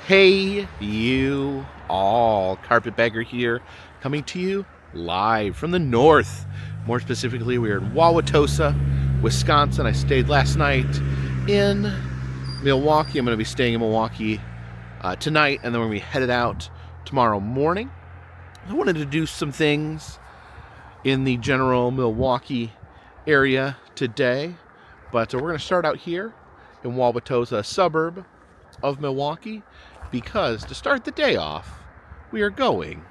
Hey, you all. Carpetbagger here, coming to you live from the north. More specifically, we are in Wauwatosa, Wisconsin. I stayed last night in Milwaukee. I'm going to be staying in Milwaukee tonight, and then we're going to be headed out tomorrow morning. I wanted to do some things in the general Milwaukee area today, but we're going to start out here in Wauwatosa, a suburb of Milwaukee, because to start the day off, we are going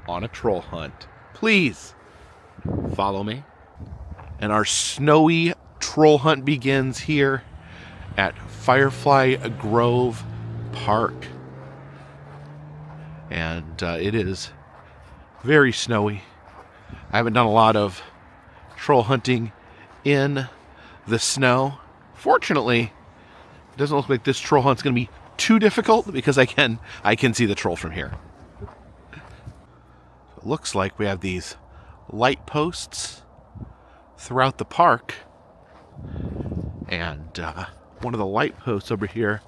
on a troll hunt. Please follow me. And our snowy troll hunt begins here at Firefly Grove Park. And it is very snowy. I haven't done a lot of troll hunting in the snow. Fortunately, it doesn't look like this troll hunt's going to be too difficult because I can see the troll from here. It looks like we have these light posts throughout the park, and one of the light posts over here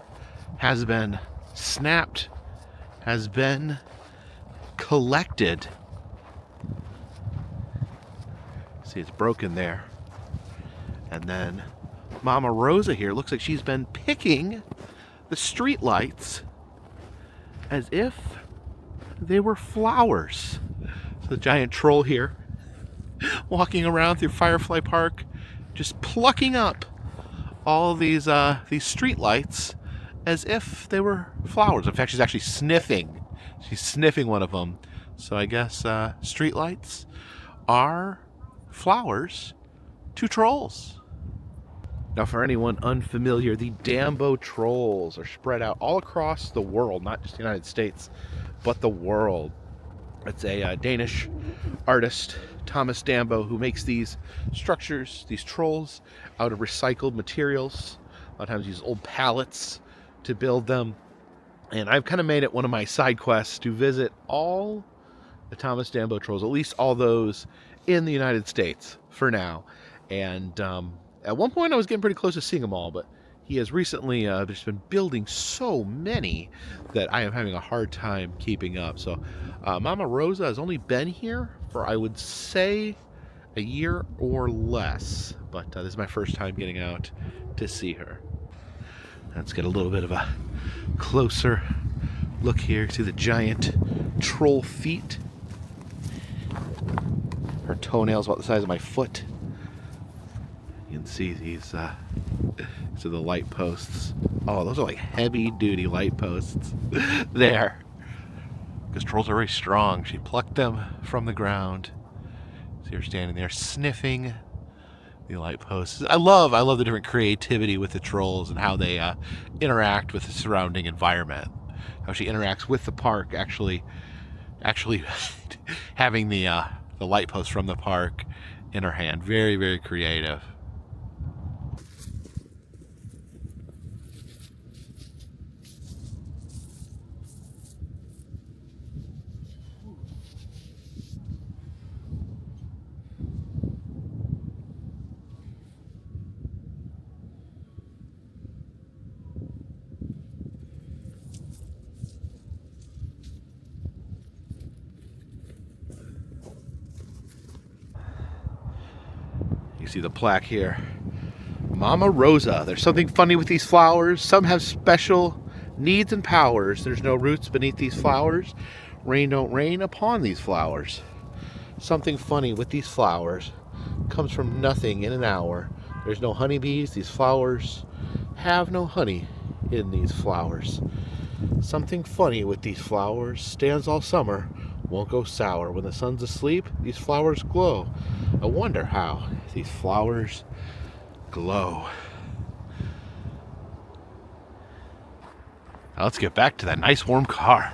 has been snapped, has been collected. See, it's broken there. And then Mama Rosa here looks like she's been picking the street lights as if they were flowers. So the giant troll here walking around through Firefly Park, just plucking up all these street lights as if they were flowers. In fact, she's actually sniffing. She's sniffing one of them. So I guess street lights are flowers to trolls. Now, for anyone unfamiliar, the Dambo trolls are spread out all across the world, not just the United States, but the world. It's a Danish artist, Thomas Dambo, who makes these structures, these trolls, out of recycled materials. A lot of times use old pallets to build them. And I've kind of made it one of my side quests to visit all the Thomas Dambo trolls, at least all those in the United States for now. And at one point I was getting pretty close to seeing them all, but he has recently just been building so many that I am having a hard time keeping up. So Mama Rosa has only been here for, I would say, a year or less. But this is my first time getting out to see her. Let's get a little bit of a closer look here to the giant troll feet. Her toenails about the size of my foot. You can see these are the light posts. Oh, those are like heavy-duty light posts there. Because trolls are very strong. She plucked them from the ground. See her standing there sniffing the light posts. I love the different creativity with the trolls and how they interact with the surrounding environment. How she interacts with the park, actually having the light post from the park in her hand. Very, very creative. You see the plaque here. Mama Rosa. There's something funny with these flowers. Some have special needs and powers. There's no roots beneath these flowers. Rain don't rain upon these flowers. Something funny with these flowers comes from nothing in an hour. There's no honeybees. These flowers have no honey in these flowers. Something funny with these flowers stands all summer, won't go sour. When the sun's asleep, these flowers glow. I wonder how these flowers glow. Now let's get back to that nice warm car.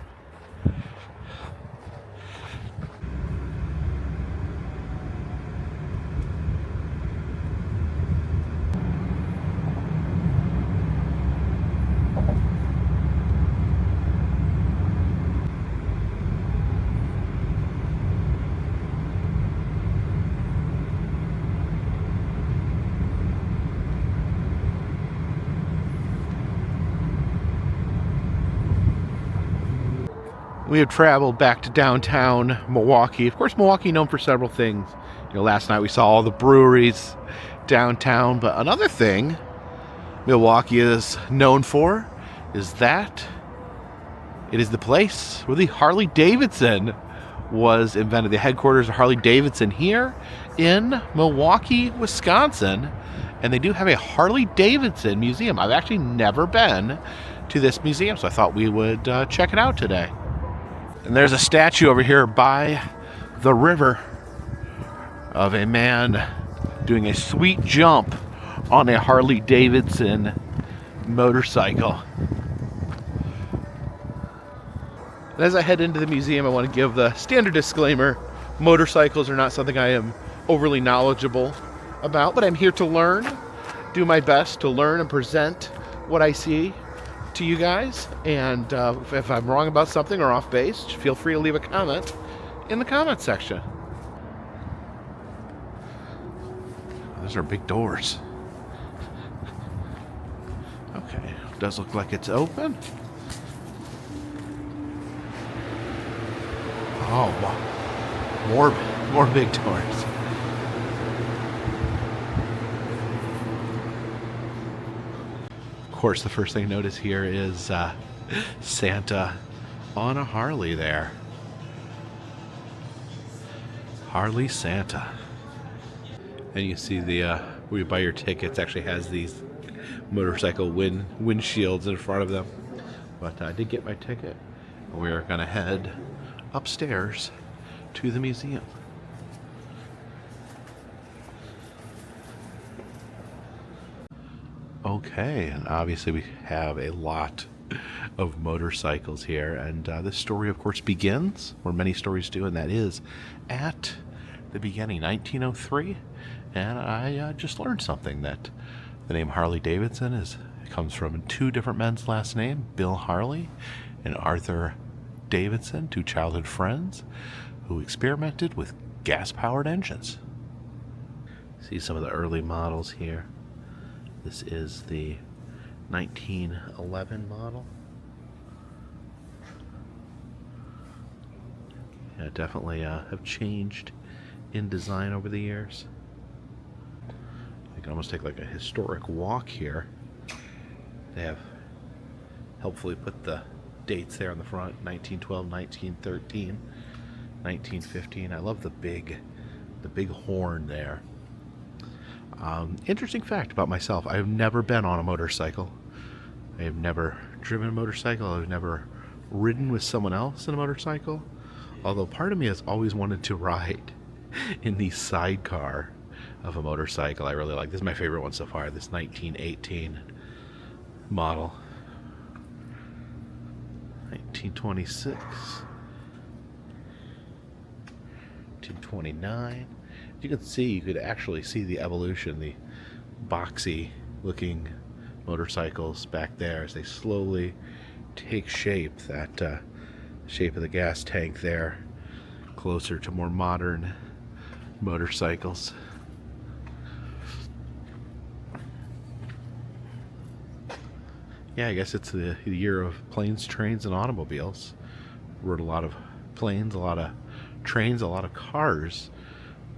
We have traveled back to downtown Milwaukee. Of course, Milwaukee known for several things. You know, last night we saw all the breweries downtown, but another thing Milwaukee is known for is that it is the place where the Harley Davidson was invented. The headquarters of Harley Davidson here in Milwaukee, Wisconsin. And they do have a Harley Davidson museum. I've actually never been to this museum, so I thought we would check it out today. And there's a statue over here by the river of a man doing a sweet jump on a Harley Davidson motorcycle. And as I head into the museum, I want to give the standard disclaimer. Motorcycles are not something I am overly knowledgeable about, but I'm here to learn, do my best to learn and present what I see to you guys. And if I'm wrong about something or off base, feel free to leave a comment in the comment section. Those are big doors. Okay, does look like it's open. Oh, more big doors. Of course, the first thing to notice here is Santa on a Harley there. Harley Santa. And you see the where you buy your tickets actually has these motorcycle windshields in front of them. But I did get my ticket. We're gonna head upstairs to the museum. Okay, and obviously we have a lot of motorcycles here, and this story of course begins where many stories do, and that is at the beginning, 1903. And I just learned something, that the name Harley Davidson comes from two different men's last name, Bill Harley and Arthur Davidson, two childhood friends who experimented with gas-powered engines. See some of the early models here. This is the 1911 model. Yeah, definitely have changed in design over the years. You can almost take like a historic walk here. They have helpfully put the dates there on the front: 1912, 1913, 1915. I love the big horn there. Interesting fact about myself: I have never been on a motorcycle. I have never driven a motorcycle. I've never ridden with someone else in a motorcycle. Although part of me has always wanted to ride in the sidecar of a motorcycle. I really like this. Is my favorite one so far. This 1918 model. 1926. 1929. You can see, you could actually see the evolution, the boxy looking motorcycles back there as they slowly take shape. That shape of the gas tank there, closer to more modern motorcycles. Yeah, I guess it's the year of planes, trains, and automobiles. Rode a lot of planes, a lot of trains, a lot of cars,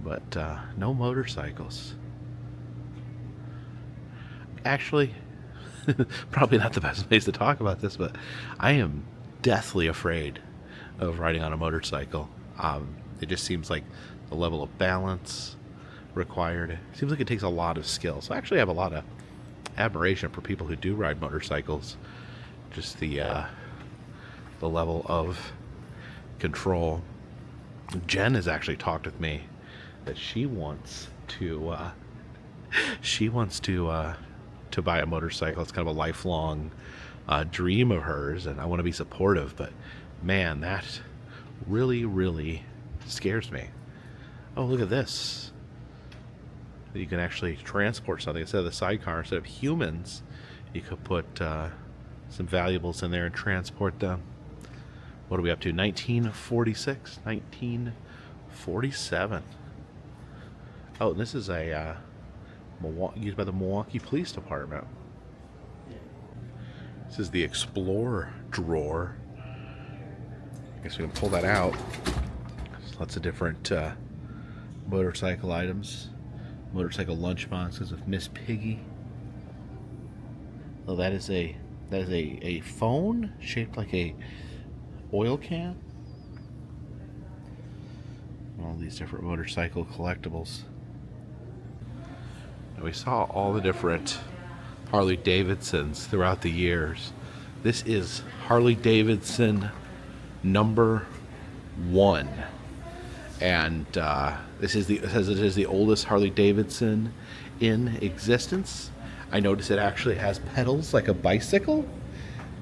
but no motorcycles. Actually, probably not the best place to talk about this, but I am deathly afraid of riding on a motorcycle. It just seems like the level of balance required, it seems like it takes a lot of skill. So I actually have a lot of admiration for people who do ride motorcycles. Just the level of control. Jen has actually talked with me that she wants to buy a motorcycle. It's kind of a lifelong dream of hers, and I want to be supportive, but man, that really scares me. Oh, look at this. You can actually transport something instead of the sidecar. Instead of humans, you could put some valuables in there and transport them. What are we up to? 1946, 1947. Oh, and this is a used by the Milwaukee Police Department. This is the Explorer drawer. I guess we can pull that out. There's lots of different motorcycle items. Motorcycle lunchboxes with Miss Piggy. Oh, that is a phone shaped like a oil can. All these different motorcycle collectibles. And we saw all the different Harley Davidsons throughout the years. This is Harley Davidson number 1. And it says it is the oldest Harley Davidson in existence. I notice it actually has pedals like a bicycle,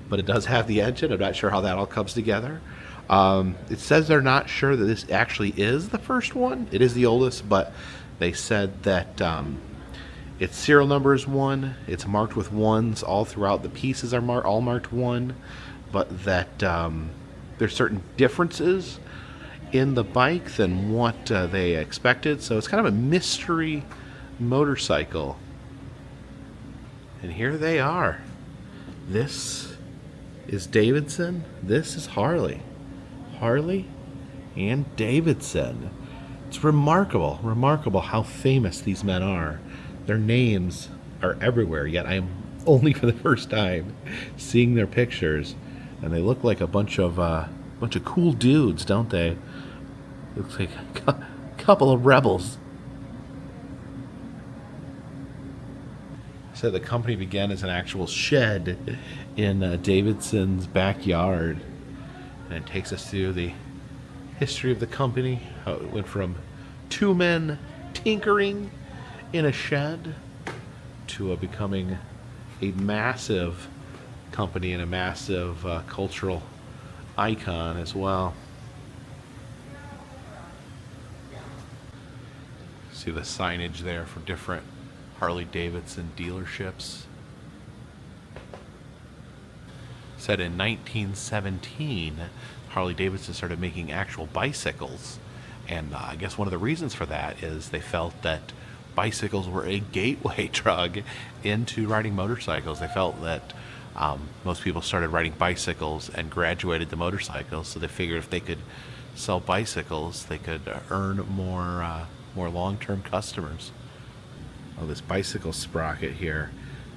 but it does have the engine. I'm not sure how that all comes together. It says they're not sure that this actually is the first one. It is the oldest, but they said that its serial number is 1. It's marked with 1s all throughout. The pieces are all marked 1, but that there's certain differences in the bike than what they expected. So it's kind of a mystery motorcycle. And here they are. This is Davidson. This is Harley. Harley and Davidson. It's remarkable how famous these men are. Their names are everywhere, yet I am only for the first time seeing their pictures. And they look like a bunch of cool dudes, don't they? Looks like a couple of rebels. So the company began as an actual shed in Davidson's backyard. And it takes us through the history of the company, how it went from 2 men tinkering in a shed to becoming a massive company and a massive cultural icon as well. See the signage there for different Harley Davidson dealerships. Said in 1917, Harley Davidson started making actual bicycles. And I guess one of the reasons for that is they felt that bicycles were a gateway drug into riding motorcycles. They felt that most people started riding bicycles and graduated to motorcycles, so they figured if they could sell bicycles, they could earn more long-term customers. Oh, this bicycle sprocket here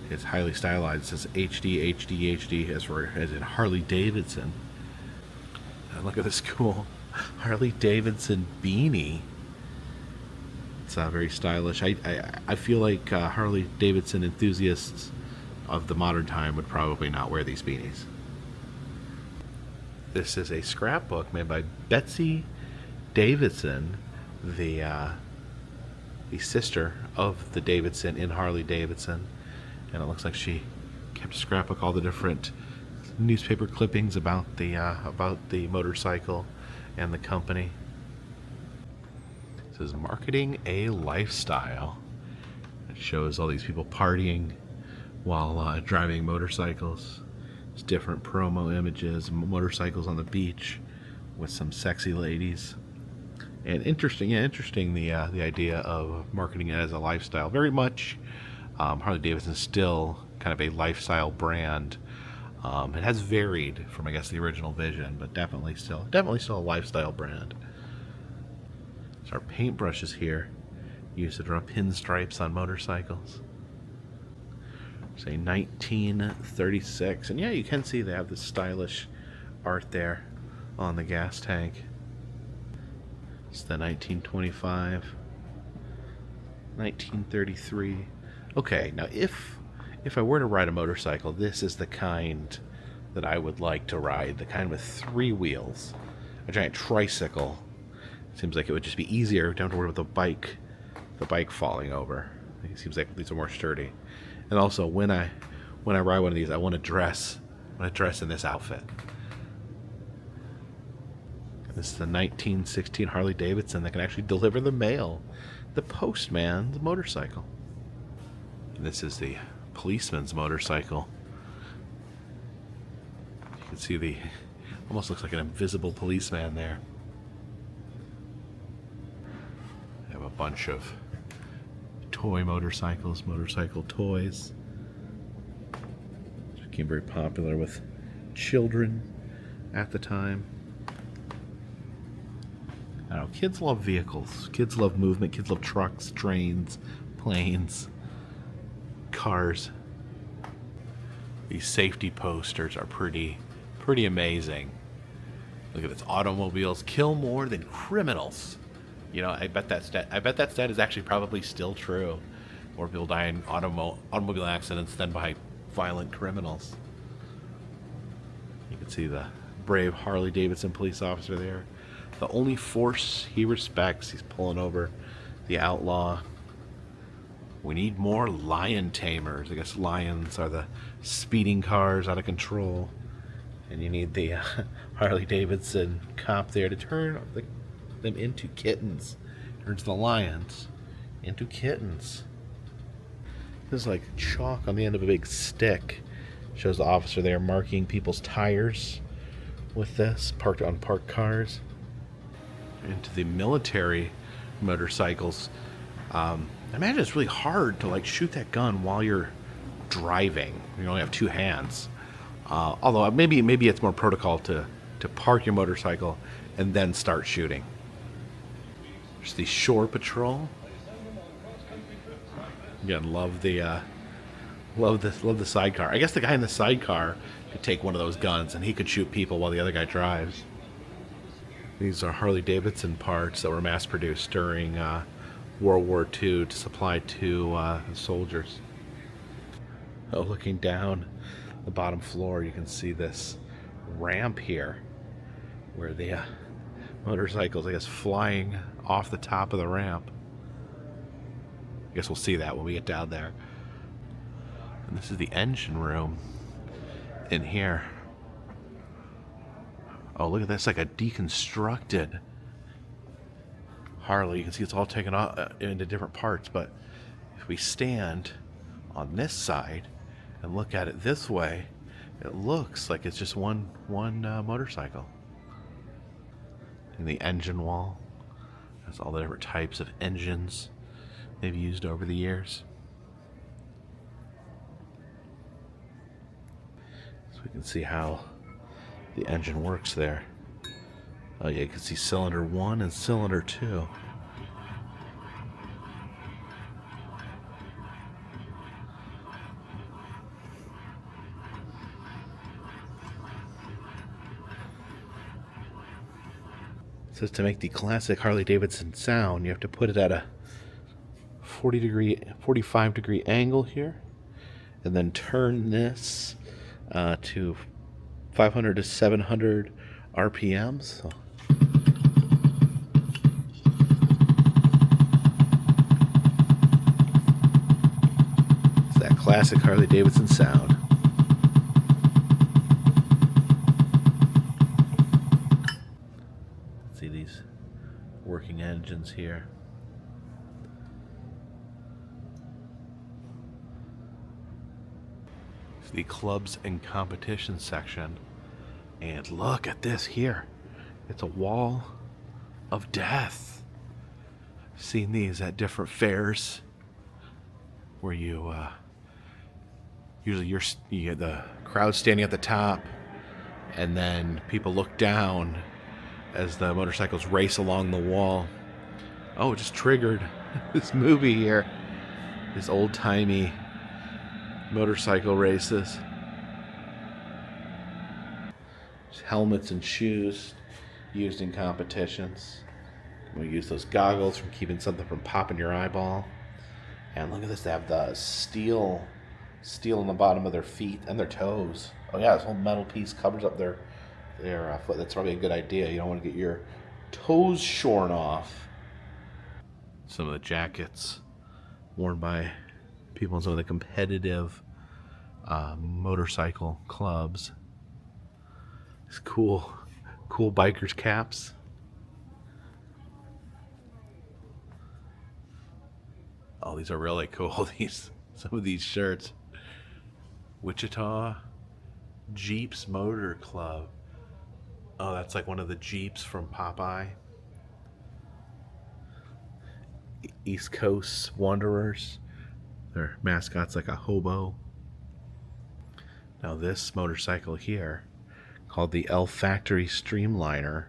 is highly stylized. It says HD, HD, HD as in Harley Davidson. And look at this cool Harley Davidson beanie. It's very stylish. I feel like Harley Davidson enthusiasts of the modern time would probably not wear these beanies. This is a scrapbook made by Betsy Davidson, the sister of the Davidson in Harley Davidson. And it looks like she kept a scrapbook, all the different newspaper clippings about the motorcycle and the company. It says marketing a lifestyle. It shows all these people partying while driving motorcycles. There's different promo images, motorcycles on the beach with some sexy ladies. And interesting the idea of marketing it as a lifestyle. Very much Harley Davidson is still kind of a lifestyle brand. It has varied from, I guess, the original vision, but definitely still a lifestyle brand. So our paintbrushes here used to draw pinstripes on motorcycles. Say 1936, and yeah, you can see they have this stylish art there on the gas tank. It's the 1925, 1933. Okay, now if I were to ride a motorcycle, this is the kind that I would like to ride. The kind with 3 wheels, a giant tricycle. Seems like it would just be easier. Don't have to worry about the bike falling over. It seems like these are more sturdy. And also, when I ride one of these, I want to dress in this outfit. This is the 1916 Harley Davidson that can actually deliver the mail. The postman's motorcycle. And this is the policeman's motorcycle. You can see almost looks like an invisible policeman there. I have a bunch of toy motorcycles, motorcycle toys. It became very popular with children at the time. I don't know, kids love vehicles. Kids love movement. Kids love trucks, trains, planes, cars. These safety posters are pretty amazing. Look at this. Automobiles kill more than criminals. You know, I bet that stat is actually probably still true. More people die in automobile accidents than by violent criminals. You can see the brave Harley Davidson police officer there. The only force he respects, he's pulling over the outlaw. We need more lion tamers. I guess lions are the speeding cars out of control. And you need the Harley Davidson cop there to turn them into kittens. Turns the lions into kittens. This is like chalk on the end of a big stick. Shows the officer there marking people's tires with this, parked on parked cars. Into the military motorcycles. I imagine it's really hard to like shoot that gun while you're driving. You only have two hands. Although maybe it's more protocol to park your motorcycle and then start shooting. There's the shore patrol. Again, love the sidecar. I guess the guy in the sidecar could take one of those guns and he could shoot people while the other guy drives. These are Harley Davidson parts that were mass produced during World War II to supply to soldiers. Oh, looking down the bottom floor, you can see this ramp here where the motorcycles, I guess, flying off the top of the ramp. I guess we'll see that when we get down there. And this is the engine room in here. Oh, look at this, like a deconstructed Harley. You can see it's all taken off into different parts, but if we stand on this side and look at it this way, it looks like it's just one motorcycle. And the engine wall has all the different types of engines they've used over the years. So we can see how the engine works there. Oh yeah, you can see cylinder 1 and cylinder 2. It says to make the classic Harley Davidson sound, you have to put it at a 45 degree angle here, and then turn this to 500 to 700 RPMs. So. It's that classic Harley Davidson sound. See these working engines here. It's the clubs and competition section. And look at this here. It's a wall of death. I've seen these at different fairs where you usually you get the crowd standing at the top, and then people look down as the motorcycles race along the wall. Oh, it just triggered this movie here. These old-timey motorcycle races. Helmets and shoes used in competitions. We use those goggles from keeping something from popping your eyeball. And look at this, they have the steel on the bottom of their feet and their toes. Oh yeah, this whole metal piece covers up their foot. That's probably a good idea. You don't want to get your toes shorn off. Some of the jackets worn by people in some of the competitive motorcycle clubs. These cool bikers caps. Oh, these are really cool. Some of these shirts. Wichita Jeeps Motor Club. Oh, that's like one of the Jeeps from Popeye. East Coast Wanderers. Their mascot's like a hobo. Now this motorcycle here, called the L Factory Streamliner,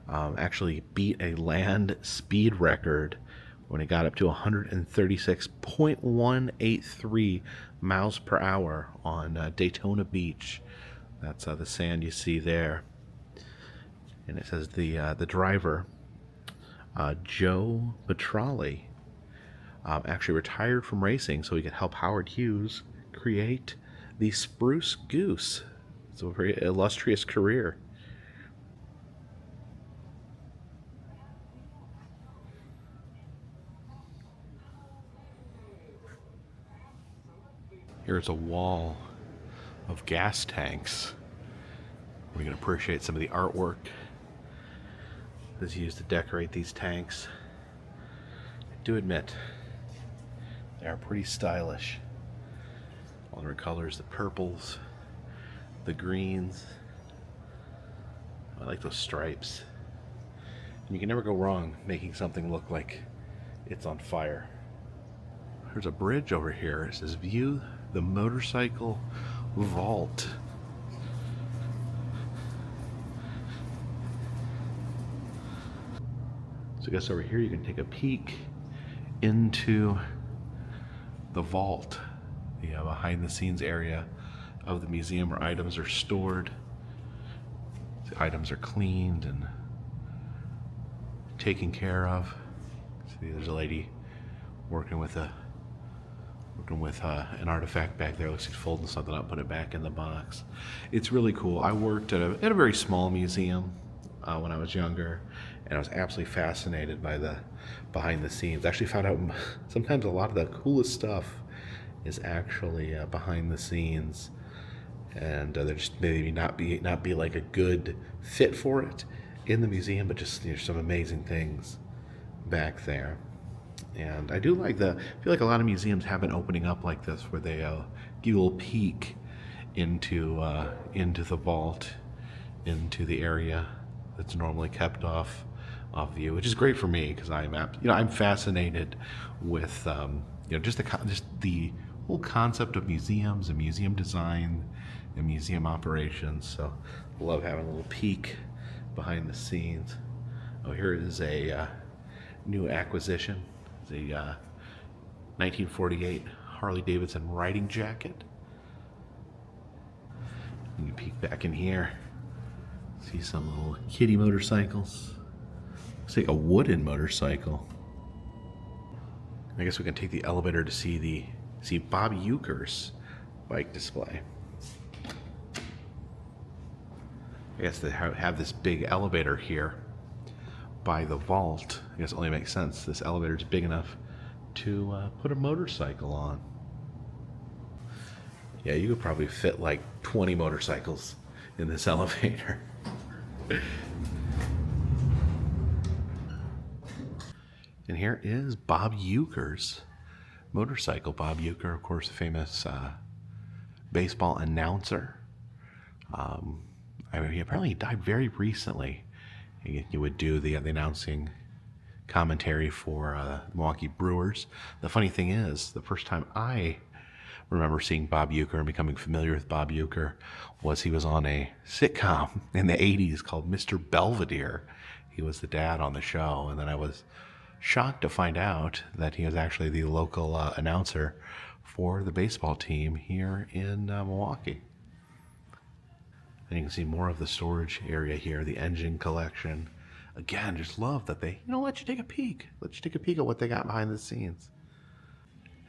actually beat a land speed record when it got up to 136.183 miles per hour on Daytona Beach. That's the sand you see there. And it says the driver, Joe Petrali, actually retired from racing so he could help Howard Hughes create the Spruce Goose. It's a very illustrious career. Here's a wall of gas tanks. We can appreciate some of the artwork that's used to decorate these tanks. I do admit they are pretty stylish. All different colors, the purples, the greens. I like those stripes. And you can never go wrong making something look like it's on fire. There's a bridge over here. It says view the motorcycle vault. So I guess over here you can take a peek into the vault, the behind the scenes area of the museum where items are stored. The items are cleaned and taken care of. See, there's a lady working with an artifact back there. Looks like she's folding something up, putting it back in the box. It's really cool. I worked at a very small museum when I was younger, and I was absolutely fascinated by the behind the scenes. I actually found out sometimes a lot of the coolest stuff is actually behind the scenes, and there just maybe not be like a good fit for it in the museum, but just there's some amazing things back there. And I do like I feel like a lot of museums have been opening up like this, where they give you a little peek into the vault, into the area that's normally kept off view, which is great for me because I'm fascinated with just the whole concept of museums and museum design and museum operations. So I love having a little peek behind the scenes. Oh, here is a new acquisition. It's a 1948 Harley Davidson riding jacket. You can peek back in here. See some little kiddie motorcycles. Looks like a wooden motorcycle. I guess we can take the elevator to see Bob Uecker's bike display. I guess they have this big elevator here by the vault. I guess it only makes sense. This elevator is big enough to put a motorcycle on. Yeah, you could probably fit like 20 motorcycles in this elevator. And here is Bob Uecker's motorcycle. Bob Uecker, of course, the famous baseball announcer. He apparently died very recently. He would do the announcing commentary for Milwaukee Brewers. The funny thing is, the first time I remember seeing Bob Uecker and becoming familiar with Bob Uecker was he was on a sitcom in the 80s called Mr. Belvedere. He was the dad on the show, and then I was shocked to find out that he was actually the local announcer for the baseball team here in Milwaukee. And you can see more of the storage area here, the engine collection. Again, just love that they, let you take a peek. Let you take a peek at what they got behind the scenes.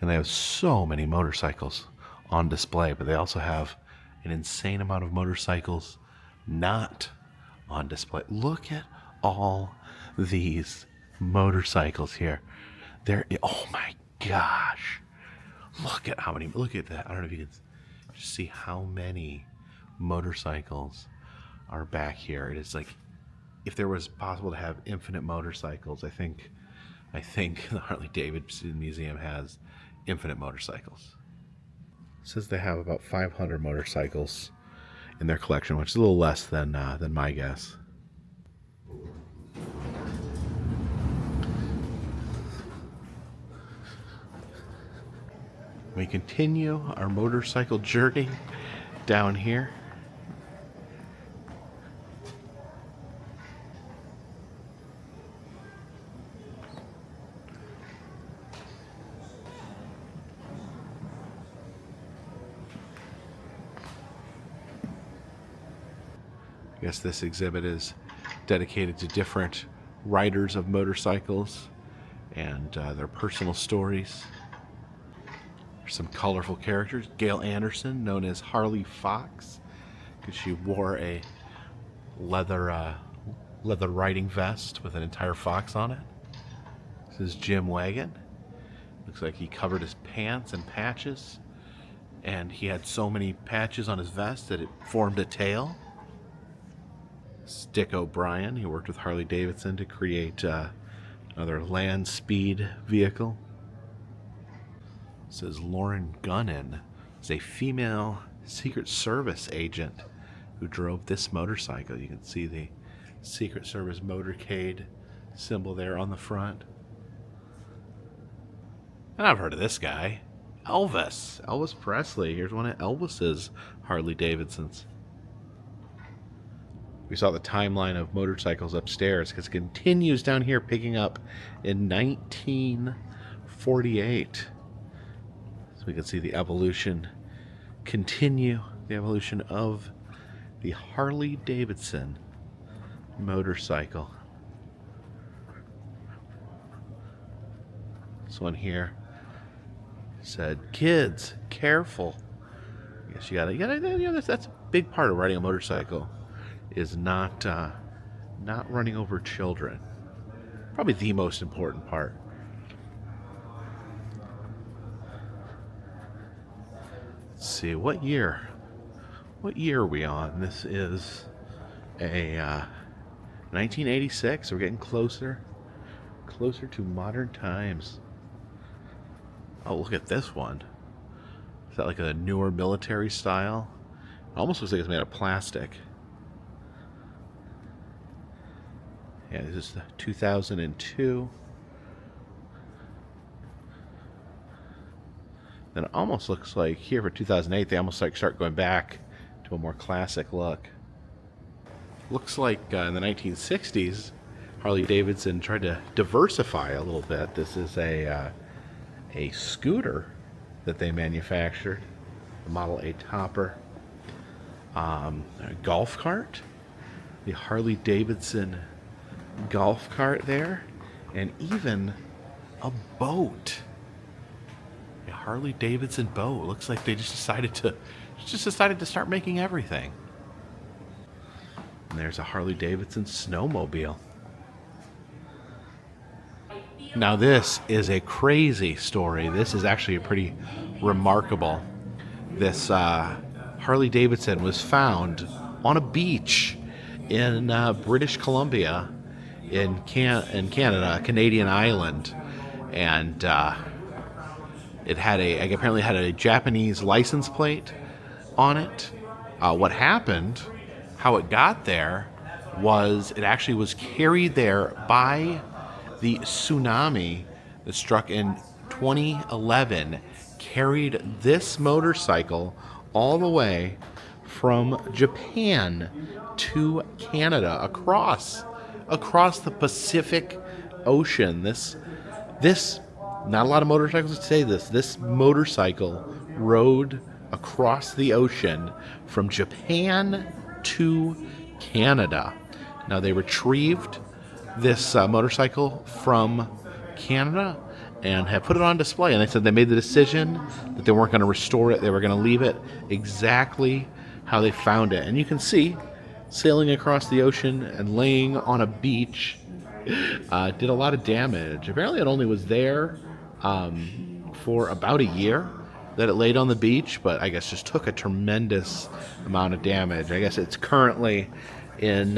And they have so many motorcycles on display, but they also have an insane amount of motorcycles not on display. Look at all these motorcycles here. Oh my gosh. Look at that. I don't know if you can just see how many motorcycles are back here. It is like, if there was possible to have infinite motorcycles, I think the Harley Davidson Museum has infinite motorcycles. It says they have about 500 motorcycles in their collection, which is a little less than my guess. We continue our motorcycle journey down here. guess this exhibit is dedicated to different riders of motorcycles and their personal stories. There's some colorful characters. Gail Anderson, known as Harley Fox, because she wore a leather riding vest with an entire fox on it. This is Jim Wagon. Looks like he covered his pants in patches, and he had so many patches on his vest that it formed a tail. Dick O'Brien, he worked with Harley Davidson to create another land speed vehicle. This is Lauren Gunnan, is a female Secret Service agent who drove this motorcycle. You can see the Secret Service motorcade symbol there on the front. And I've heard of this guy, Elvis Presley. Here's one of Elvis's Harley Davidsons. We saw the timeline of motorcycles upstairs because it continues down here, picking up in 1948. So we can see the evolution continue, the evolution of the Harley Davidson motorcycle. This one here said, "Kids, careful." I guess you gotta, that's a big part of riding a motorcycle, is not running over children. Probably the most important part. Let's see, what year are we on? This is a 1986. We're getting closer to modern times. Oh, look at this one. Is that like a newer military style? It almost looks like it's made of plastic. Yeah, this is 2002. Then it almost looks like here for 2008, they almost like start going back to a more classic look. Looks like in the 1960s, Harley Davidson tried to diversify a little bit. This is a scooter that they manufactured, the Model A Topper, a golf cart, the Harley Davidson golf cart there, and even a boat. A Harley Davidson boat. Looks like they just decided to start making everything. And there's a Harley Davidson snowmobile. Now this is a crazy story. This is actually pretty remarkable. This Harley Davidson was found on a beach in British Columbia in Canada, a Canadian island, and it had apparently had a Japanese license plate on it. What happened, how it got there, was it actually was carried there by the tsunami that struck in 2011. Carried this motorcycle all the way from Japan to Canada, across the Pacific Ocean. This not a lot of motorcycles say this. This motorcycle rode across the ocean from Japan to Canada. Now they retrieved this motorcycle from Canada and have put it on display. And they said they made the decision that they weren't going to restore it. They were going to leave it exactly how they found it. And you can see sailing across the ocean and laying on a beach did a lot of damage. Apparently it only was there for about a year that it laid on the beach, but I guess just took a tremendous amount of damage. I guess it's currently in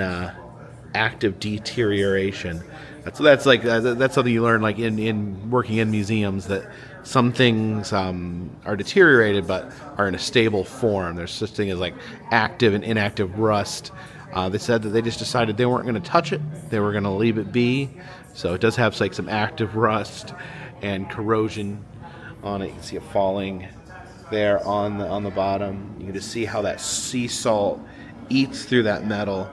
active deterioration. That's something you learn, like in working in museums, that some things are deteriorated but are in a stable form. There's such thing as like active and inactive rust. They said that they just decided they weren't going to touch it. They were going to leave it be. So it does have like some active rust and corrosion on it. You can see it falling there on the bottom. You can just see how that sea salt eats through that metal.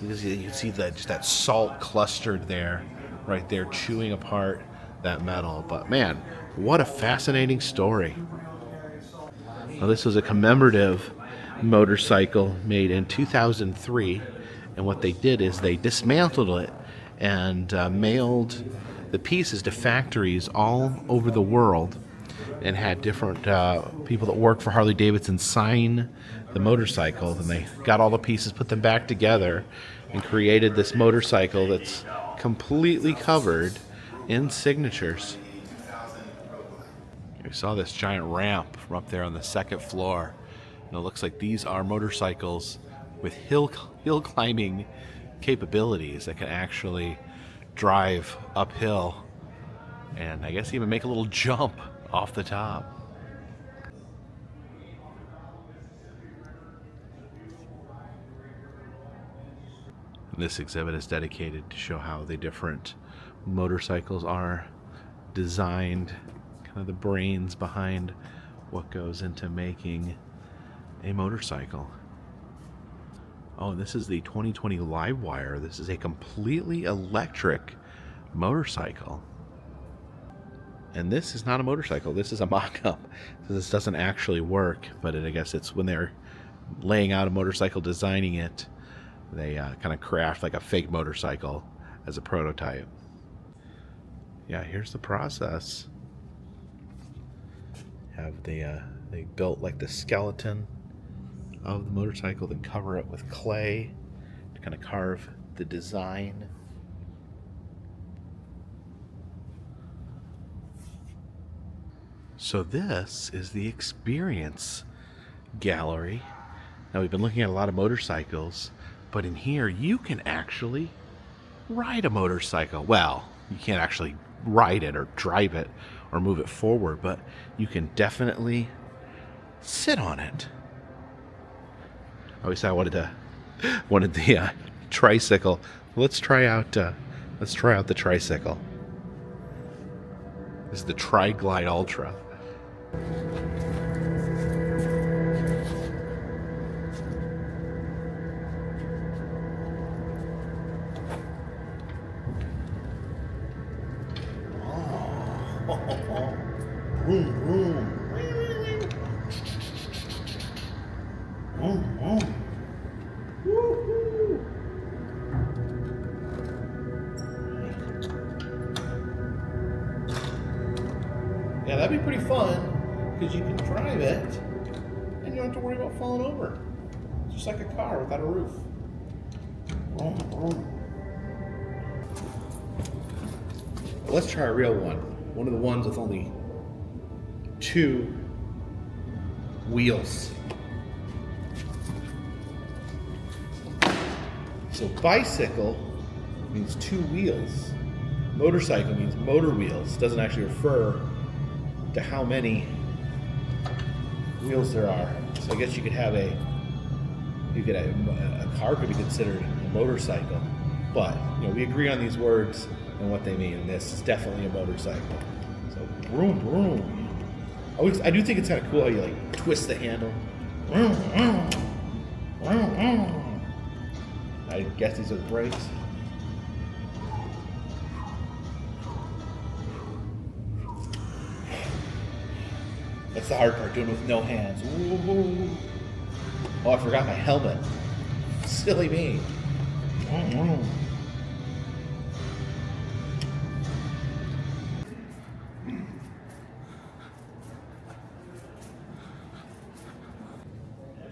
You can see that salt clustered there, right there, chewing apart that metal. But man, what a fascinating story. Now, this was a commemorative motorcycle made in 2003, and what they did is they dismantled it and mailed the pieces to factories all over the world, and had different people that work for Harley Davidson sign the motorcycle. Then they got all the pieces, put them back together, and created this motorcycle that's completely covered in signatures. We saw this giant ramp from up there on the second floor, and it looks like these are motorcycles with hill climbing capabilities that can actually drive uphill and I guess even make a little jump off the top. And this exhibit is dedicated to show how the different motorcycles are designed, kind of the brains behind what goes into making a motorcycle. Oh, and this is the 2020 Livewire. This is a completely electric motorcycle. And this is not a motorcycle. This is a mock-up. So this doesn't actually work, but I guess it's when they're laying out a motorcycle, designing it, they kind of craft like a fake motorcycle as a prototype. Yeah, here's the process. They built like the skeleton of the motorcycle, then cover it with clay to kind of carve the design. So this is the experience gallery. Now we've been looking at a lot of motorcycles, but in here you can actually ride a motorcycle. Well, you can't actually ride it or drive it or move it forward, but you can definitely sit on it. I always said I wanted the tricycle. Let's try out the tricycle. This is the Tri-Glide Ultra. Vroom, vroom. Woo-hoo. Yeah, that'd be pretty fun because you can drive it and you don't have to worry about falling over. It's just like a car without a roof. Vroom, vroom. Let's try a real one. One of the ones with only 2 wheels. So bicycle means 2 wheels. Motorcycle means motor wheels. Doesn't actually refer to how many wheels there are. So I guess you could have a car could be considered a motorcycle. But we agree on these words and what they mean, and this is definitely a motorcycle. So vroom vroom. I do think it's kind of cool how you like twist the handle. Vroom, vroom. Vroom, vroom. I guess these are the brakes. That's the hard part, doing it with no hands. Ooh. Oh, I forgot my helmet. Silly me.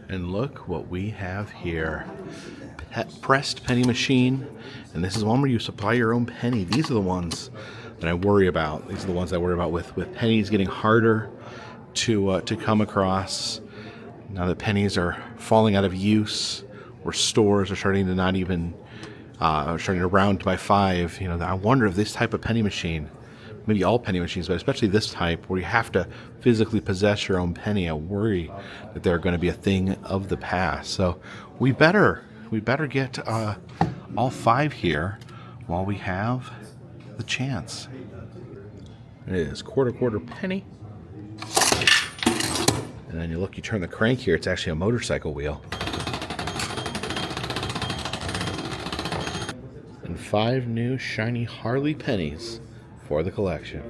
And look what we have here. Pressed penny machine. And this is one where you supply your own penny. These are the ones that I worry about. These are the ones I worry about with pennies getting harder to come across. Now that pennies are falling out of use, or stores are starting to not even starting to round by 5. I wonder if this type of penny machine, maybe all penny machines, but especially this type where you have to physically possess your own penny, I worry that they're going to be a thing of the past. So we better get all 5 here while we have the chance. It is quarter penny. And then you turn the crank here, it's actually a motorcycle wheel. And 5 new shiny Harley pennies for the collection.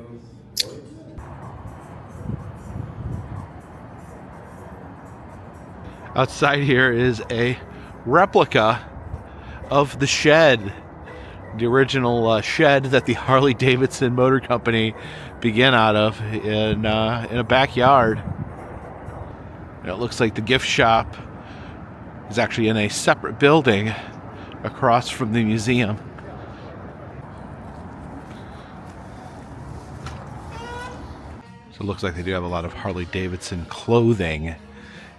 Outside here is a replica of the shed, the original shed that the Harley Davidson Motor Company began out of in a backyard. And it looks like the gift shop is actually in a separate building across from the museum. So it looks like they do have a lot of Harley Davidson clothing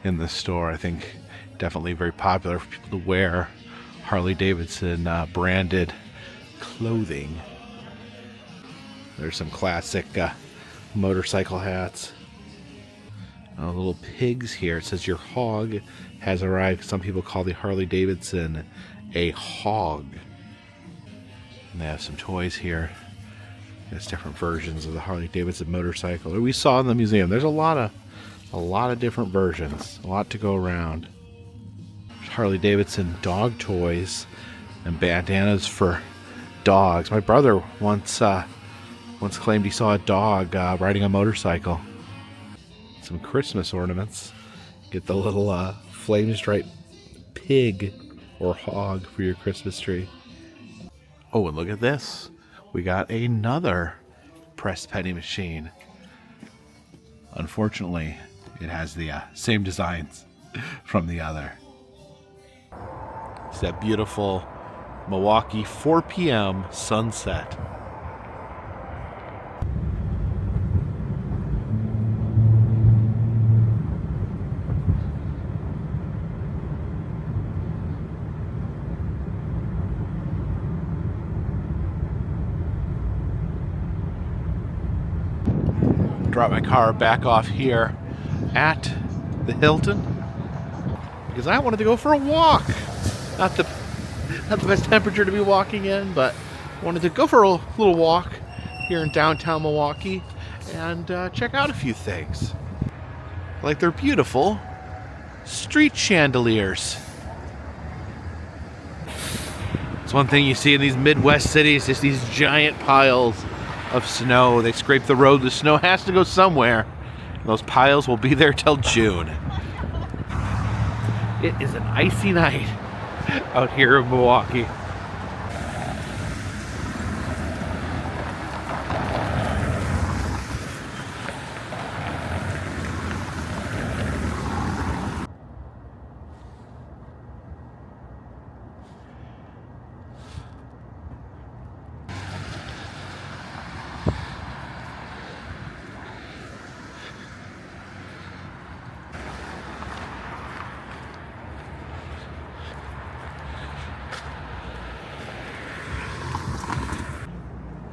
in the store. I think definitely very popular for people to wear Harley Davidson branded clothing. There's some classic motorcycle hats. Little pigs here. It says your hog has arrived. Some people call the Harley Davidson a hog. And they have some toys here. There's different versions of the Harley Davidson motorcycle that we saw in the museum. There's a lot of different versions. A lot to go around. There's Harley Davidson dog toys and bandanas for dogs. My brother once claimed he saw a dog riding a motorcycle. Some Christmas ornaments. Get the little flame striped pig or hog for your Christmas tree. Oh, and look at this. We got another press penny machine. Unfortunately, it has the same designs from the other. It's that beautiful Milwaukee 4 p.m. sunset. Drop my car back off here at the Hilton because I wanted to go for a walk. Not the best temperature to be walking in, but wanted to go for a little walk here in downtown Milwaukee and check out a few things. Like their beautiful street chandeliers. It's one thing you see in these Midwest cities, just these giant piles of snow. They scrape the road. The snow has to go somewhere. Those piles will be there till June. It is an icy night out here in Milwaukee.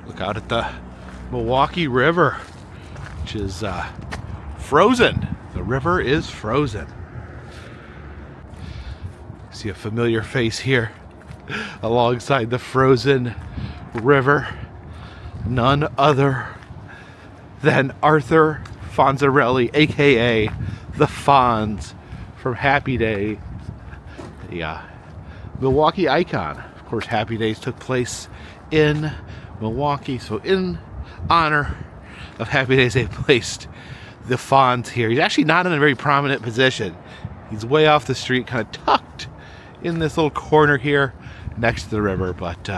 Look out at the Milwaukee River, which is frozen. The river is frozen. See a familiar face here alongside the frozen river. None other than Arthur Fonzarelli, aka the Fonz from Happy Days, the Milwaukee icon. Of course, Happy Days took place in Milwaukee, so in honor of Happy Days, they placed the Fonz here. He's actually not in a very prominent position. He's way off the street, kind of tucked in this little corner here next to the river, but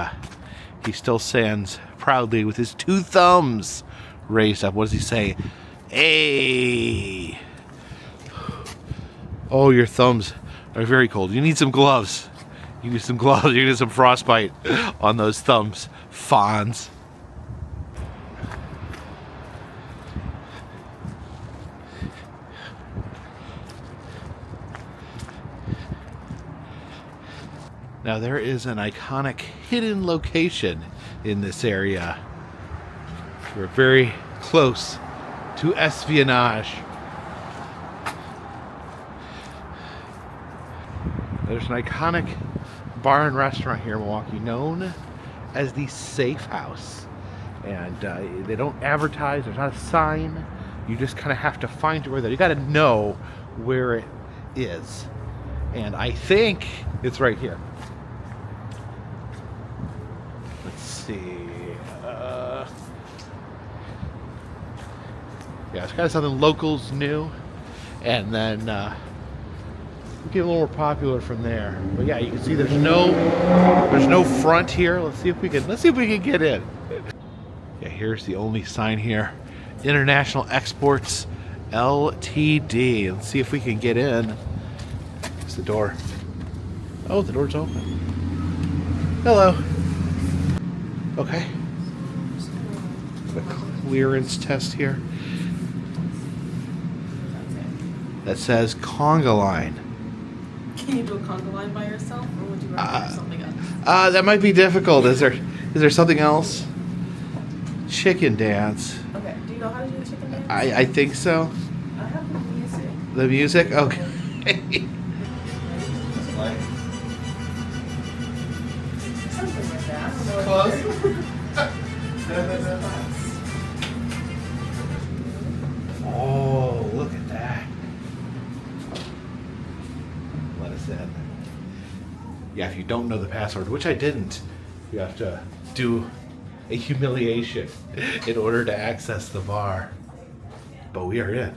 he still stands proudly with his 2 thumbs raised up. What does he say? Hey! Oh, your thumbs are very cold. You need some gloves. You need some gloves. You need some frostbite on those thumbs, Fonz. Now there is an iconic hidden location in this area. We're very close to espionage. There's an iconic bar and restaurant here in Milwaukee known as the Safe House. And they don't advertise, there's not a sign. You just kind of have to find your way there. You got to know where it is. And I think it's right here. Let's see. Yeah, it's kind of something locals knew. And then get a little more popular from there. But yeah, you can see there's no front here. Let's see if we can get in. Yeah, here's the only sign here. International Exports Ltd. Let's see if we can get in. It's the door. Oh, the door's open. Hello. Okay. A clearance test here. That says conga line. Can you do a conga line by yourself, or would you rather do something else? That might be difficult. Is there something else? Chicken dance. Okay. Do you know how to do the chicken dance? I think so. I have the music. The music? Okay. Something like that. I don't know what it is. Oh, look at that. Let us in. Yeah, if you don't know the password, which I didn't, you have to do a humiliation in order to access the bar. But we are in.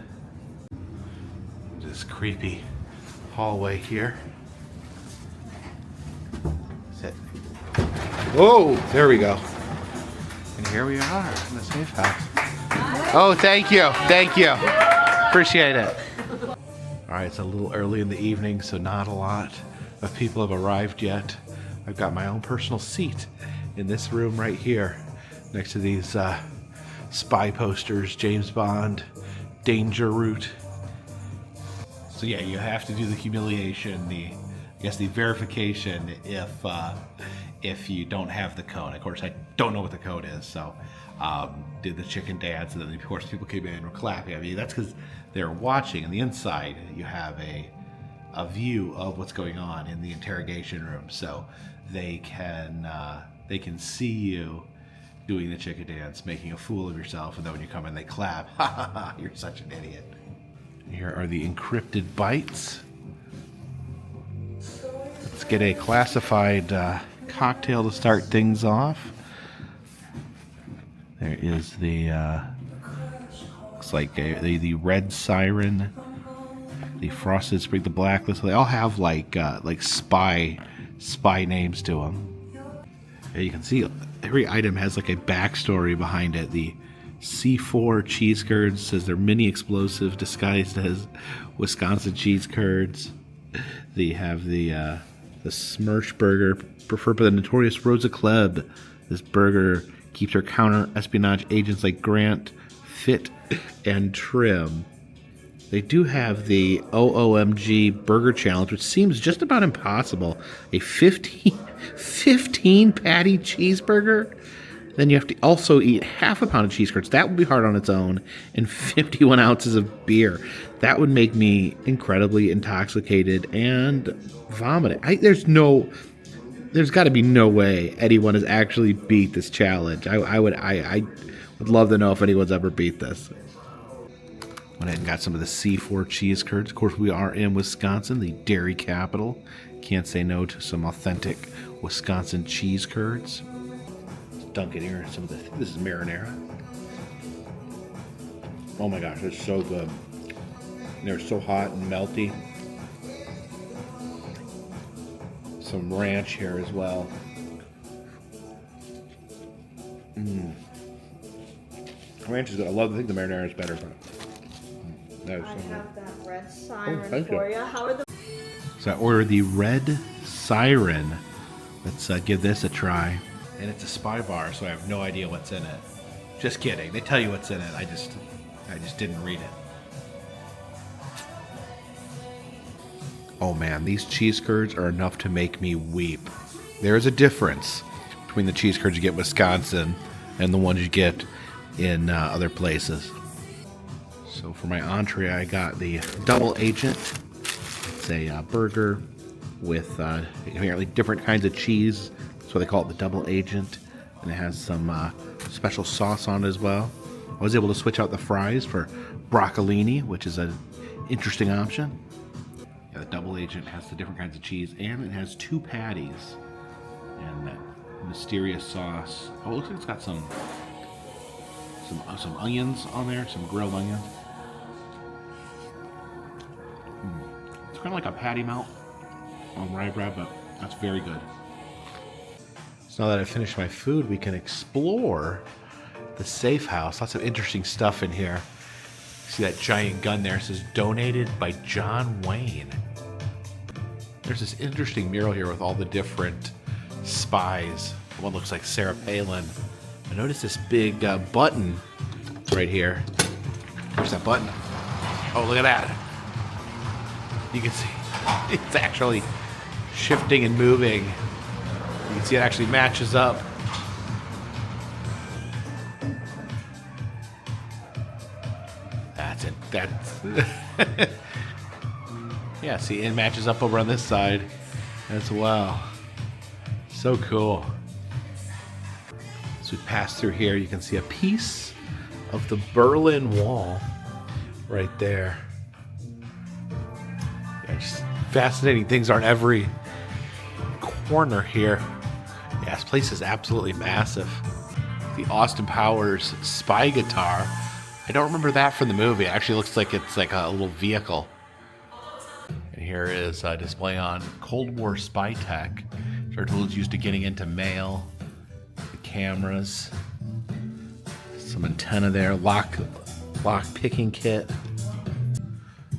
This creepy hallway here. Sit. Whoa, there we go. And here we are in the safe house. Oh, thank you. Thank you. Appreciate it. All right, it's a little early in the evening, so not a lot of people have arrived yet. I've got my own personal seat in this room right here, next to these spy posters, James Bond, Danger Route. So yeah, you have to do the humiliation, the verification if you don't have the code. Of course, I don't know what the code is, so did the chicken dance, and then of course people came in and were clapping. I mean, that's because they're watching. On the inside, you have a view of what's going on in the interrogation room, so they can see you doing the chicken dance, making a fool of yourself, and then when you come in, they clap. Ha ha ha! You're such an idiot. Here are the encrypted bytes. Let's get a classified cocktail to start things off. There is the looks like the red siren, the frosted spring, the blacklist. They all have like spy names to them. And you can see every item has like a backstory behind it. The C4 cheese curds says they're mini explosive disguised as Wisconsin cheese curds. They have the Smirch burger preferred by the notorious Rosa Club. This burger keeps her counter-espionage agents like Grant fit and trim. They do have the OOMG Burger Challenge, which seems just about impossible. A 15 patty cheeseburger. Then you have to also eat half a pound of cheese curds. That would be hard on its own. And 51 ounces of beer. That would make me incredibly intoxicated and vomiting. There's got to be no way anyone has actually beat this challenge. I would love to know if anyone's ever beat this. Went ahead and got some of the C4 cheese curds. Of course, we are in Wisconsin, the dairy capital. Can't say no to some authentic Wisconsin cheese curds. Let's dunk it here. This is marinara. Oh my gosh, it's so good. They're so hot and melty. Some ranch here as well. Ranch is good. I think the marinara is better, but that is so good. I have that red siren for you. How are the... So I ordered the red siren. Let's give this a try. And it's a spy bar, so I have no idea what's in it. Just kidding. They tell you what's in it. I just didn't read it. Oh man, these cheese curds are enough to make me weep. There is a difference between the cheese curds you get in Wisconsin and the ones you get in other places. So for my entree, I got the Double Agent. It's a burger with apparently different kinds of cheese. That's why they call it the Double Agent. And it has some special sauce on it as well. I was able to switch out the fries for broccolini, which is an interesting option. Yeah, the Double Agent has the different kinds of cheese, and it has 2 patties. And that mysterious sauce. Oh, it looks like it's got some onions on there, some grilled onions. It's kind of like a patty melt on rye bread, but that's very good. So now that I've finished my food, we can explore the safe house. Lots of interesting stuff in here. See that giant gun there? It says donated by John Wayne. There's this interesting mural here with all the different spies. One looks like Sarah Palin. I noticed this big button right here. Where's that button? Oh, look at that. You can see it's actually shifting and moving. You can see it actually matches up. That's it. That's yeah, see, it matches up over on this side as well. So cool. As we pass through here, you can see a piece of the Berlin Wall right there. Yeah, just fascinating things are in every corner here. Yeah, this place is absolutely massive. The Austin Powers spy guitar. I don't remember that from the movie. It actually looks like it's like a little vehicle. And here is a display on Cold War spy tech. Which are tools used to getting into mail. The cameras. Some antenna there. Lock picking kit.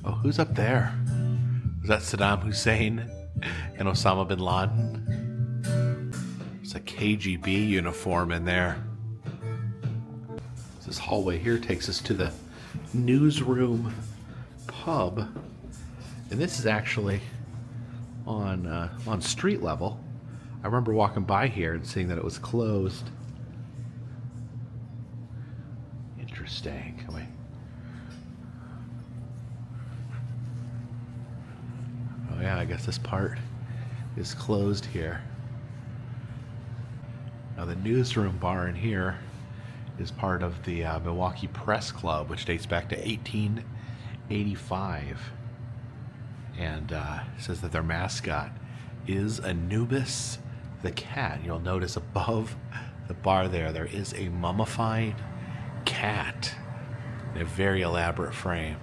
Oh, who's up there? Is that Saddam Hussein and Osama bin Laden? There's a KGB uniform in there. This hallway here takes us to the Newsroom pub, and this is actually on street level. I remember walking by here and seeing that it was closed. Interesting. Come on. Oh yeah, I guess this part is closed here. Now the Newsroom bar in here is part of the Milwaukee Press Club, which dates back to 1885. And says that their mascot is Anubis the cat. You'll notice above the bar there is a mummified cat in a very elaborate frame.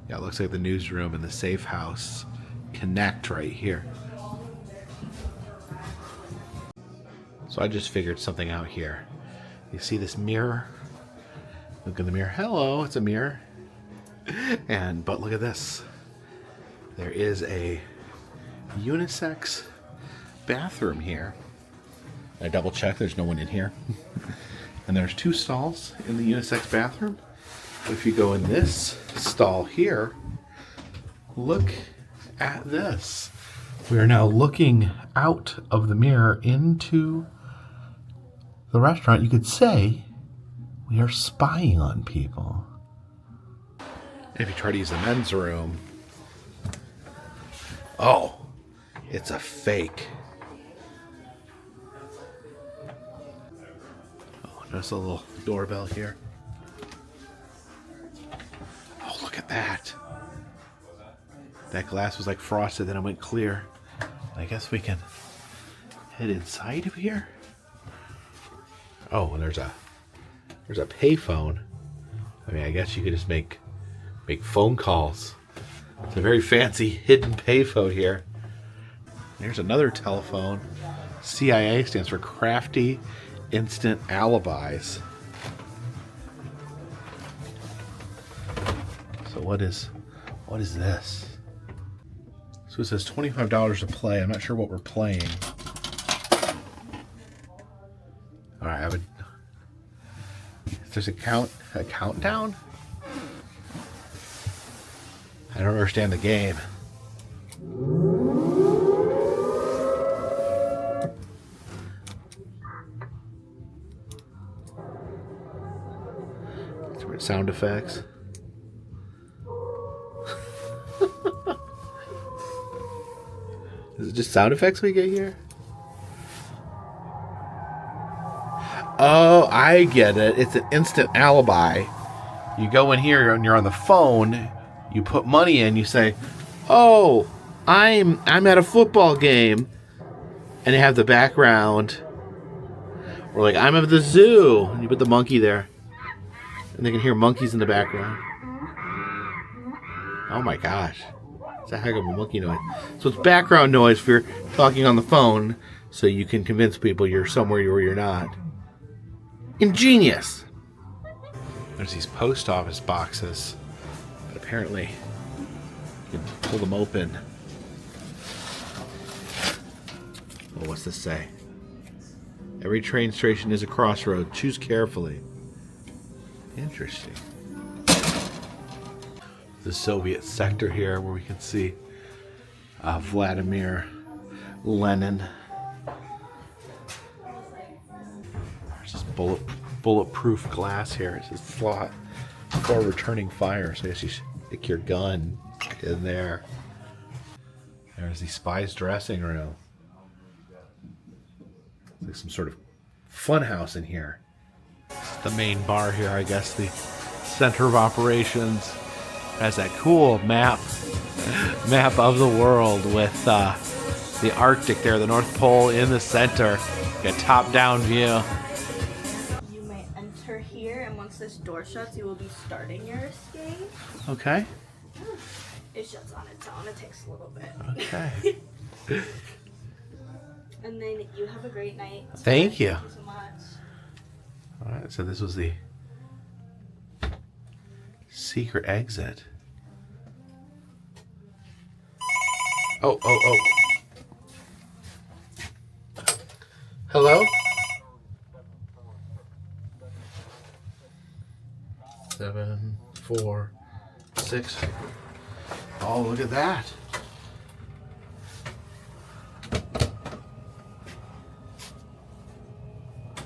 Yeah, it looks like the Newsroom and the safe house connect right here. So I just figured something out here. You see this mirror? Look in the mirror. Hello, it's a mirror. But look at this. There is a unisex bathroom here. I double checked, there's no one in here. And there's 2 stalls in the unisex bathroom. If you go in this stall here, look at this. We are now looking out of the mirror into the restaurant. You could say we are spying on people. If you try to use the men's room, oh, it's a fake. Oh, there's a little doorbell here. Oh, look at that. That glass was like frosted, then it went clear. I guess we can head inside of here. Oh, and there's a payphone. I mean, I guess you could just make phone calls. It's a very fancy hidden payphone here. There's another telephone. CIA stands for Crafty Instant Alibis. So what is this? So it says $25 to play. I'm not sure what we're playing. All right, there's a countdown? I don't understand the game. Sound effects. Is it just sound effects we get here? Oh, I get it. It's an instant alibi. You go in here and you're on the phone. You put money in. You say, "Oh, I'm at a football game," and you have the background. Or like, "I'm at the zoo," and you put the monkey there, and they can hear monkeys in the background. Oh my gosh. It's a heck of a monkey noise. So it's background noise if you're talking on the phone, so you can convince people you're somewhere where you're not. Ingenious. There's these post office boxes, but apparently you can pull them open. Oh, what's this say? Every train station is a crossroad. Choose carefully. Interesting. The Soviet sector here, where we can see Vladimir Lenin. There's this bulletproof glass here. It says slot for returning fire. So I guess you stick your gun in there. There's the spy's dressing room. It's like some sort of fun house in here. The main bar here, I guess, the center of operations. Has that cool map of the world with the Arctic there, the North Pole in the center. Got a top-down view. You may enter here, and once this door shuts, you will be starting your escape. Okay. It shuts on its own. It takes a little bit. Okay. And then you have a great night. Thank you. Thank you so much. All right, so this was the secret exit. Oh. Hello? 7, 4, 6. Oh, look at that.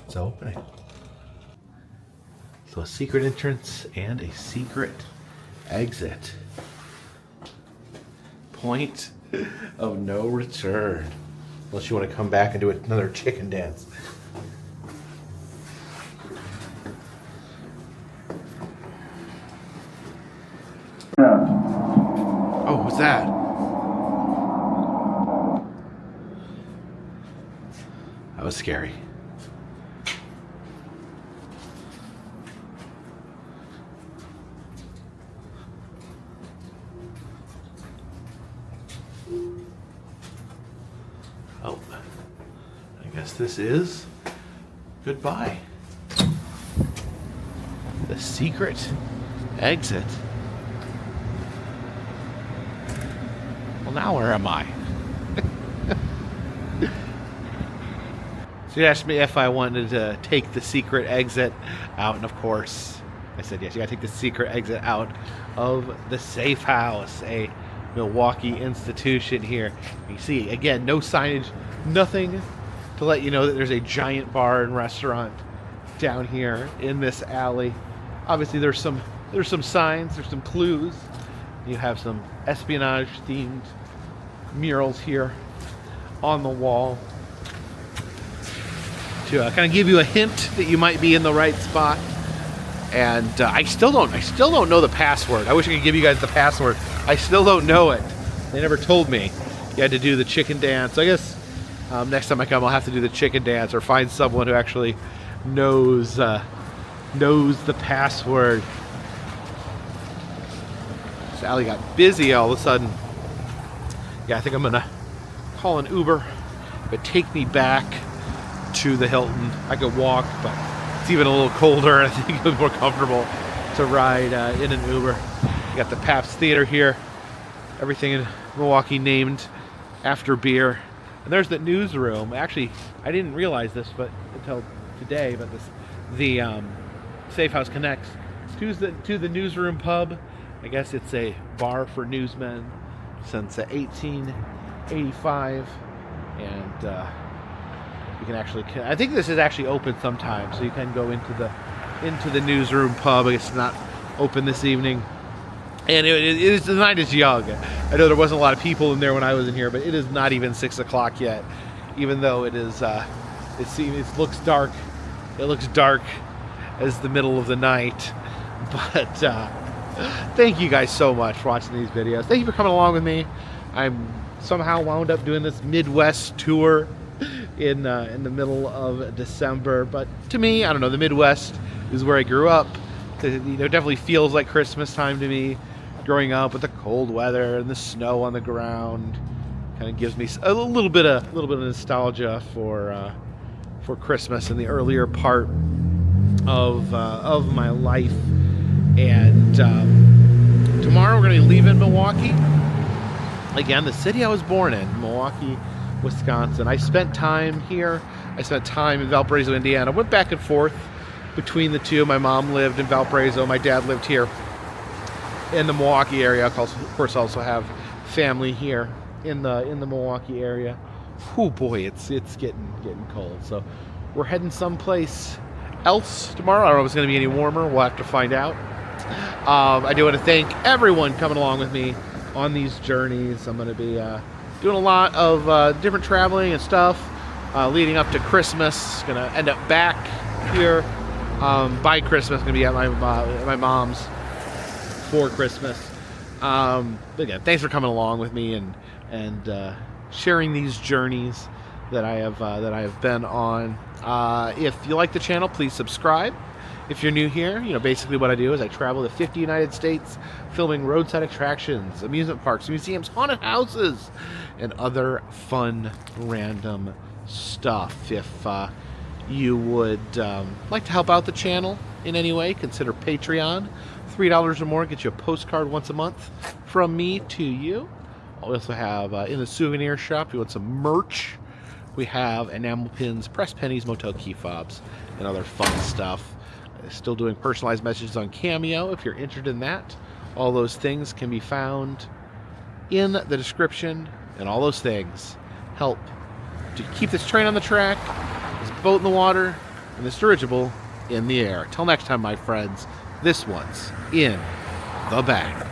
It's opening. So a secret entrance and a secret exit. Point of no return. Unless you want to come back and do another chicken dance. Oh, what's that? That was scary. Oh, I guess this is goodbye. The secret exit. Well, now where am I? So you asked me if I wanted to take the secret exit out, and of course I said yes. You gotta take the secret exit out of the Safe House, a Milwaukee institution here. You see, again, no signage, nothing to let you know that there's a giant bar and restaurant down here in this alley. Obviously there's some signs, there's some clues. You have some espionage themed murals here on the wall to kind of give you a hint that you might be in the right spot. And I still don't know the password. I wish I could give you guys the password. I still don't know it. They never told me you had to do the chicken dance. I guess next time I come, I'll have to do the chicken dance or find someone who actually knows the password. This alley got busy all of a sudden. Yeah, I think I'm gonna call an Uber. It would take me back to the Hilton. I could walk, but it's even a little colder, and I think it was more comfortable to ride in an Uber. You got the Pabst Theater here. Everything in Milwaukee named after beer. And there's the Newsroom. Actually, I didn't realize this until today, but the Safe House connects to the Newsroom pub. I guess it's a bar for newsmen since 1885, and you can actually. I think this is actually open sometime, so you can go into the Newsroom pub. I guess it's not open this evening, and the night is young. I know there wasn't a lot of people in there when I was in here, but it is not even 6 o'clock yet, even though it is. It looks dark. It looks dark as the middle of the night, but. Thank you guys so much for watching these videos. Thank you for coming along with me. I'm somehow wound up doing this Midwest tour in the middle of December. But to me, I don't know, the Midwest is where I grew up. It definitely feels like Christmas time to me growing up with the cold weather and the snow on the ground. Kind of gives me a little bit of nostalgia for Christmas in the earlier part of my life. And tomorrow we're going to leave in Milwaukee. Again, the city I was born in, Milwaukee, Wisconsin. I spent time here. I spent time in Valparaiso, Indiana. Went back and forth between the two. My mom lived in Valparaiso. My dad lived here in the Milwaukee area. I, of course, also have family here in the Milwaukee area. Oh boy, it's getting cold. So we're heading someplace else tomorrow. I don't know if it's going to be any warmer. We'll have to find out. I do want to thank everyone coming along with me on these journeys. I'm going to be doing a lot of different traveling and stuff leading up to Christmas. Going to end up back here by Christmas. Going to be at my mom's for Christmas. Again, thanks for coming along with me and sharing these journeys that I have been on. If you like the channel, please subscribe. If you're new here, basically what I do is I travel to 50 United States, filming roadside attractions, amusement parks, museums, haunted houses, and other fun, random stuff. If you would like to help out the channel in any way, consider Patreon. $3 or more gets you a postcard once a month from me to you. We also have in the souvenir shop, if you want some merch, we have enamel pins, press pennies, motel key fobs, and other fun stuff. Still doing personalized messages on Cameo if you're interested in that. All those things can be found in the description, and all those things help to keep this train on the track, this boat in the water, and this dirigible in the air. Till next time, my friends, this one's in the bag.